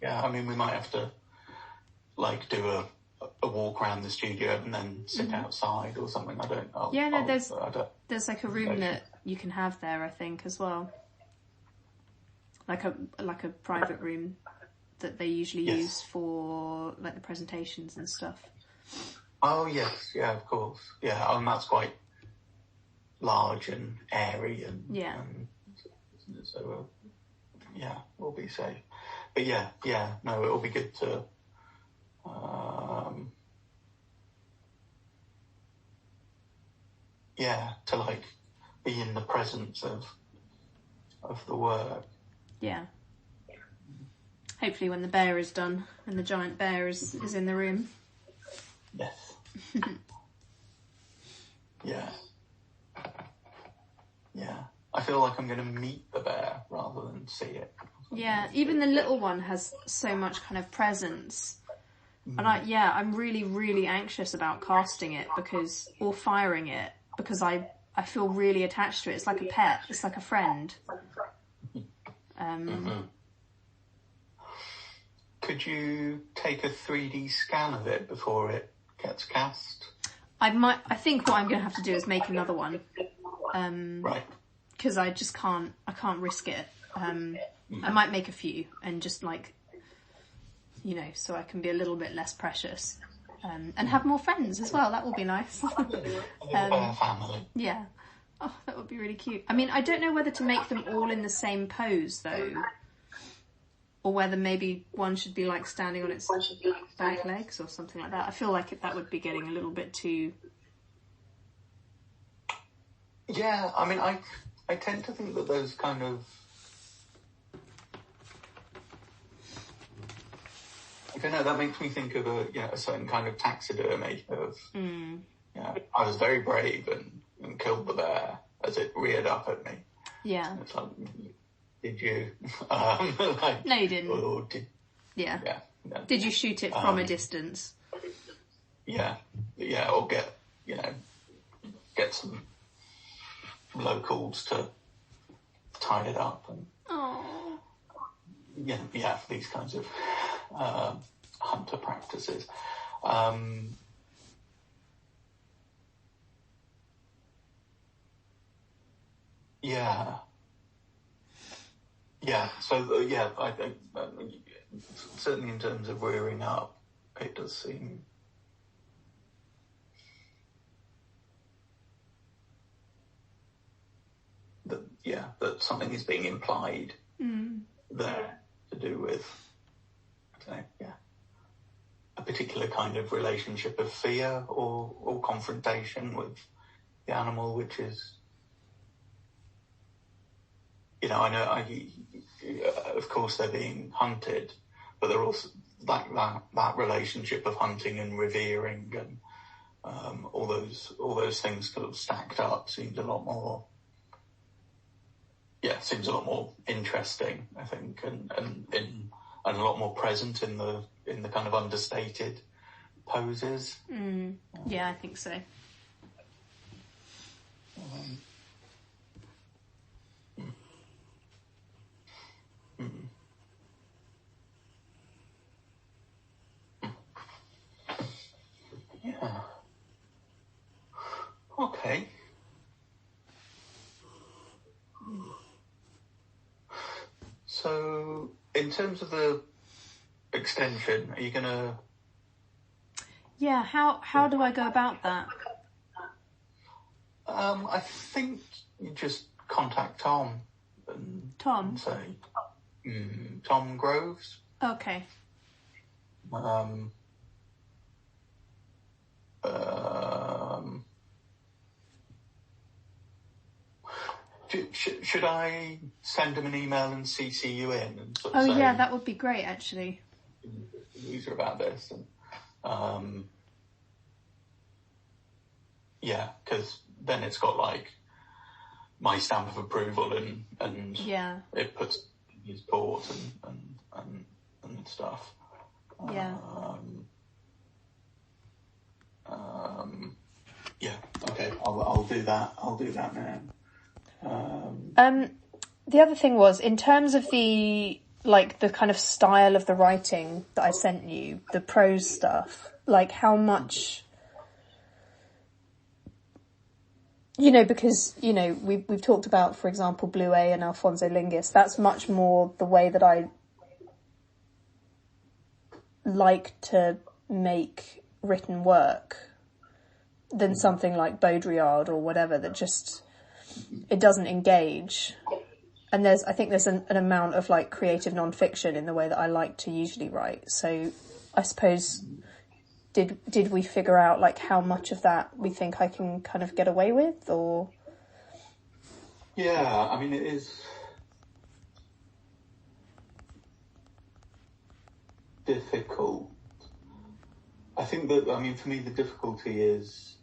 Yeah. I mean, we might have to like do a walk around the studio and then sit outside or something. I don't know. Yeah, no, there's like a room that you can have there, I think, as well. Like a private room that they usually use for like the presentations and stuff. Oh yes, yeah, of course, yeah, and that's quite large and airy and so yeah, we'll be safe. But no, it'll be good to to like be in the presence of the work. Yeah. Hopefully when the bear is done and the giant bear is in the room. Yes. Yeah. Yeah. I feel like I'm going to meet the bear rather than see it. Yeah, even the little one has so much kind of presence. And I'm really, really anxious about casting it or firing it because I feel really attached to it. It's like a pet. It's like a friend. Could you take a 3D scan of it before it gets cast? I think what I'm going to have to do is make another one. Right. Because I just can't risk it. I might make a few and just like, so I can be a little bit less precious. And have more friends as well. That will be nice. Family. Yeah. Oh, that would be really cute. I mean, I don't know whether to make them all in the same pose though. Or whether maybe one should be like standing on its back legs or something like that. I feel like that would be getting a little bit too... Yeah, I mean, I tend to think that those kind of... I don't know, that makes me think of a certain kind of taxidermy of... I was very brave and killed the bear as it reared up at me. Yeah. And it's like... Did you? No, you didn't. Yeah. Did you shoot it from a distance? Yeah, or get some locals to tie it up and. Oh. Yeah, these kinds of hunter practices. Yeah. Yeah, so I think certainly in terms of rearing up, it does seem that something is being implied there to do with a particular kind of relationship of fear or confrontation with the animal, which is. I know, of course they're being hunted, but they're also that relationship of hunting and revering and all those things sort of stacked up seems a lot more interesting, I think, and a lot more present in the kind of understated poses. Yeah, I think so. Yeah. Okay. So, in terms of the extension, are you gonna? Yeah. How do I go about that? I think you just contact Tom. Tom. And say, Tom Groves. Okay. Should I send him an email and CC you in? And sort of say, yeah, that would be great, actually. User about this, and because then it's got like my stamp of approval and it puts his port and stuff. Yeah. Okay. I'll do that. I'll do that now. The other thing was, in terms of the like the kind of style of the writing that I sent you, the prose stuff, like how much, you know, because, you know, we've talked about, for example, Blue A and Alfonso Linguist. That's much more the way that I like to make written work than something like Baudrillard or whatever that just, it doesn't engage. And I think there's an amount of like creative non-fiction in the way that I like to usually write. So I suppose, did we figure out like how much of that we think I can kind of get away with, or? Yeah, I mean, it is difficult. I think that, I mean, for me, the difficulty is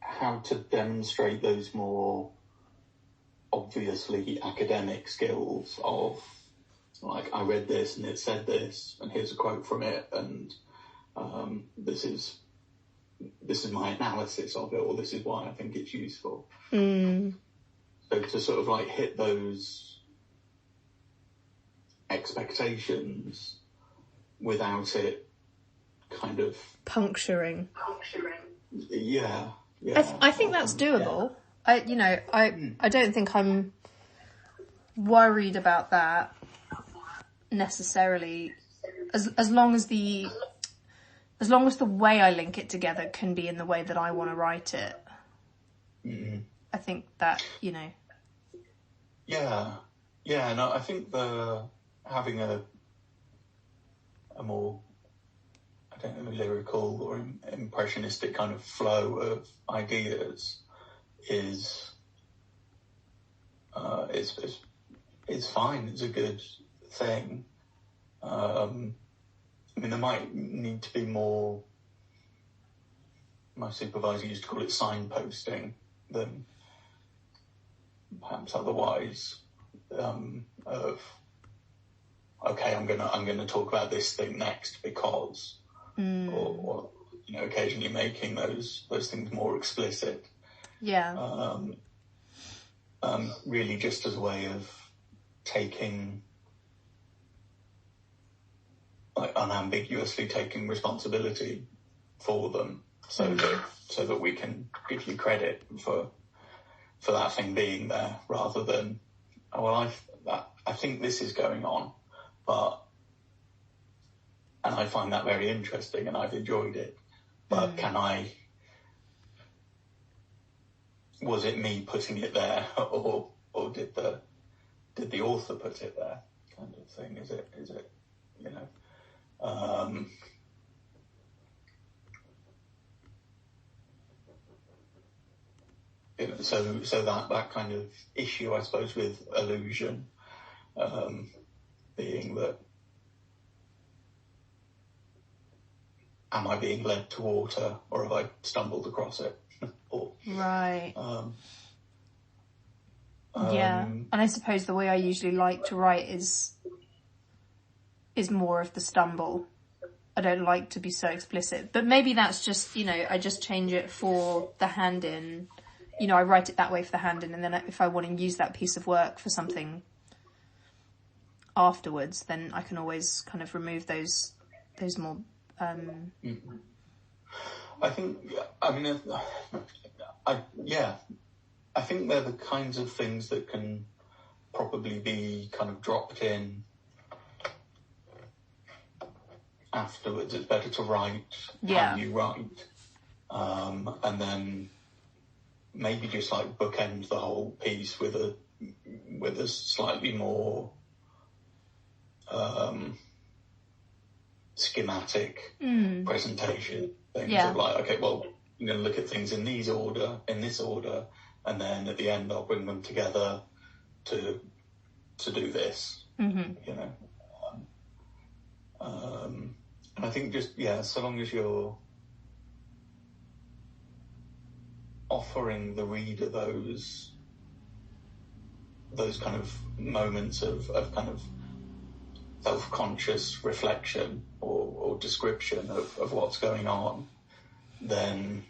how to demonstrate those more obviously academic skills of, like, I read this and it said this, and here's a quote from it, and this is my analysis of it, or this is why I think it's useful. So to sort of like hit those expectations without it kind of Puncturing. Yeah. I think that's doable. Yeah. I don't think I'm worried about that necessarily, as long as the way I link it together can be in the way that I want to write it. Mm-hmm. I think that, you know. Yeah, no, I think having a more, I don't know, lyrical or impressionistic kind of flow of ideas is fine. It's a good thing. I mean, there might need to be more. My supervisor used to call it signposting than perhaps otherwise. Of okay, I'm gonna talk about this thing next because, or you know, occasionally making those things more explicit. Yeah. Really, just as a way of unambiguously taking responsibility for them, so that we can give you credit for that thing being there, rather than, oh, well, I think this is going on, and I find that very interesting and I've enjoyed it, but was it me putting it there, or did the author put it there, kind of thing? Is it, you know, so that kind of issue, I suppose, with illusion, being that, am I being led to water, or have I stumbled across it? Right. Yeah, and I suppose the way I usually like to write is more of the stumble. I don't like to be so explicit, but maybe that's just, you know, I just change it for the hand-in. You know, I write it that way for the hand-in, and then if I want to use that piece of work for something afterwards, then I can always kind of remove those more. I think, I mean, I think they're the kinds of things that can probably be kind of dropped in afterwards. It's better to write how you write, and then maybe just like bookend the whole piece with a slightly more schematic presentation. Things of like, okay, well, I'm going to look at things in this order, and then at the end I'll bring them together to do this. You know, and I think just so long as you're offering the reader those kind of moments of kind of self-conscious reflection or description of what's going on, then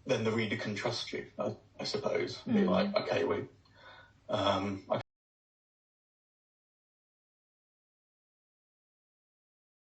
the reader can trust you. I suppose. Be like, okay,